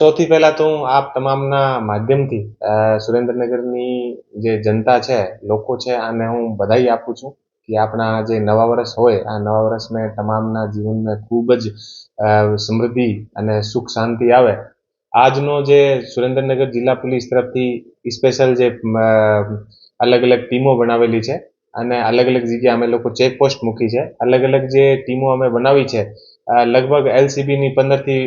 સૌથી પહેલા તો હું આપ તમામના માધ્યમથી સુરેન્દ્રનગરની જે જનતા છે, લોકો છે, આને હું બધાઈ આપું છું કે આપણા જે નવા વર્ષ હોય, આ નવા વર્ષમાં તમામના જીવનમાં ખૂબ જ સમૃદ્ધિ અને સુખ શાંતિ આવે. આજનો જે સુરેન્દ્રનગર જિલ્લા પોલીસ તરફથી સ્પેશિયલ જે અલગ અલગ ટીમો બનાવેલી છે અને અલગ અલગ જગ્યાએ અમે લોકો ચેકપોસ્ટ મૂકી છે. અલગ અલગ જે ટીમો અમે બનાવી છે, લગભગ એલસીબીની 15થી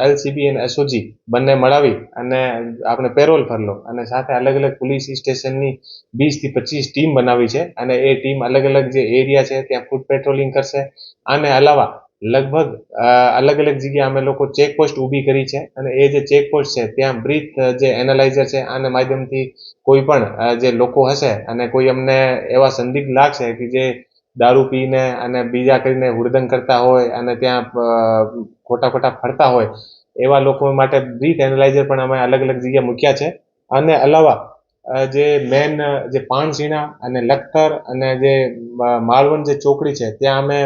એલસીબી અને એસઓજી બંને મળાવી અને આપણે પેરોલ ભરલો અને સાથે અલગ અલગ પોલીસ સ્ટેશનની 20 થી 25 ટીમ બનાવી છે અને એ ટીમ અલગ અલગ જે એરિયા છે ત્યાં ફૂટ પેટ્રોલિંગ કરશે. આને અલાવા લગભગ અલગ અલગ જગ્યાએ અમે લોકો ચેકપોસ્ટ ઊભી કરી છે અને એ જે ચેકપોસ્ટ છે ત્યાં બ્રીથ જે એનાલાઇઝર છે આના માધ્યમથી કોઈ પણ જે લોકો હશે અને કોઈ અમને એવા સંદિગ્ધ લાગશે કે જે દારૂ પીને અને બીજા કરીને હુડદંગ કરતા હોય અને ત્યાં ખોટા ખોટા ફરતા હોય, એવા લોકો માટે બ્રીથ એનાલાઇઝર પણ અમે અલગ અલગ જગ્યાએ મૂક્યા છે. અને અલાવા જે મેન જે પાણસીણા અને લખતર અને જે માલવણ જે ચોકડી છે ત્યાં અમે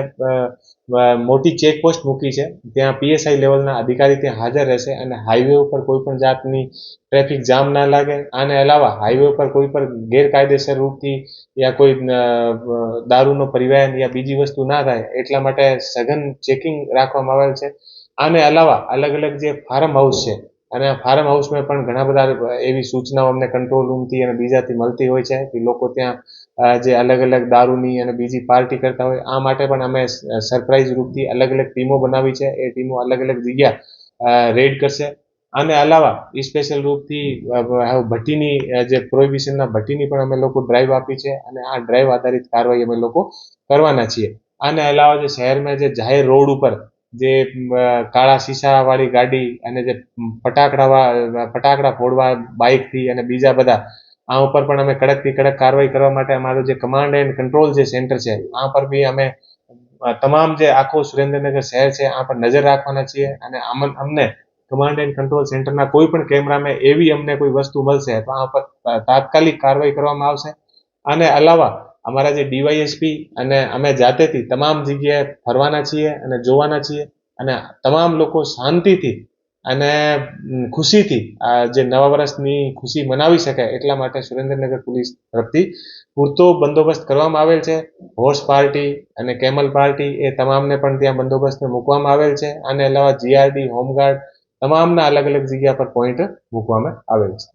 મોટી ચેકપોસ્ટ મૂકી છે. ત્યાં પીએસઆઈ લેવલના અધિકારી ત્યાં હાજર રહેશે અને હાઈવે ઉપર કોઈ પણ જાતની ટ્રાફિક જામ ના લાગે. આને અલાવા હાઈવે ઉપર કોઈ પણ ગેરકાયદેસર રૂપથી યા કોઈ દારૂનો પરિવહન યા બીજી વસ્તુ ના થાય એટલા માટે સઘન ચેકિંગ રાખવામાં આવેલ છે. આને અલાવા અલગ અલગ જે ફાર્મ હાઉસ છે અને ફાર્મ હાઉસમાં પણ ઘણા બધા એવી સૂચનાઓ અમને કંટ્રોલ રૂમથી અને બીજાથી મળતી હોય છે કે લોકો ત્યાં જે અલગ અલગ દારૂની અને બીજી પાર્ટી કરતા હોય, આ માટે પણ અમે સરપ્રાઇઝ રૂપથી અલગ અલગ ટીમો બનાવી છે. એ ટીમો અલગ અલગ જગ્યા રેડ કરશે. આને અલાવા સ્પેશિયલ રૂપથી ભટ્ટીની જે પ્રોહિબિશનના ભટ્ટીની પણ અમે લોકો ડ્રાઈવ આપી છે અને આ ડ્રાઈવ આધારિત કાર્યવાહી અમે લોકો કરવાના છીએ. આને અલાવા જે શહેરમાં જે જાહેર રોડ ઉપર જે કાળા શીશાવાળી ગાડી અને જે ફટાકડા ફોડવા બાઇકથી અને બીજા બધા, આ ઉપર પણ અમે કડકથી કડક કાર્યવાહી કરવા માટે અમારું જે કમાન્ડ એન્ડ કંટ્રોલ જે સેન્ટર છે આ પર બી અમે તમામ જે આખું સુરેન્દ્રનગર શહેર છે આ પર નજર રાખવાના છીએ અને અમને કમાન્ડ એન્ડ કંટ્રોલ સેન્ટરના કોઈ પણ કેમેરામાં એવી અમને કોઈ વસ્તુ મળશે તો આ પર તાત્કાલિક કાર્યવાહી કરવામાં આવશે. આને અલાવા અમારા જે ડીવાયએસપી અને અમે જાતેથી તમામ જગ્યાએ ફરવાના છીએ અને જોવાના છીએ અને તમામ લોકો શાંતિથી અને ખુશીથી આ જે નવા વર્ષની ખુશી મનાવી શકે એટલા માટે સુરેન્દ્રનગર પોલીસ તરફથી પૂરતો બંદોબસ્ત કરવામાં આવેલ છે. હોર્સ પાર્ટી અને કેમલ પાર્ટી એ તમામને પણ ત્યાં બંદોબસ્ત મૂકવામાં આવેલ છે. આને અલાવા જીઆરડી, હોમગાર્ડ તમામના અલગ અલગ જગ્યા પર પોઈન્ટ મૂકવામાં આવેલ છે.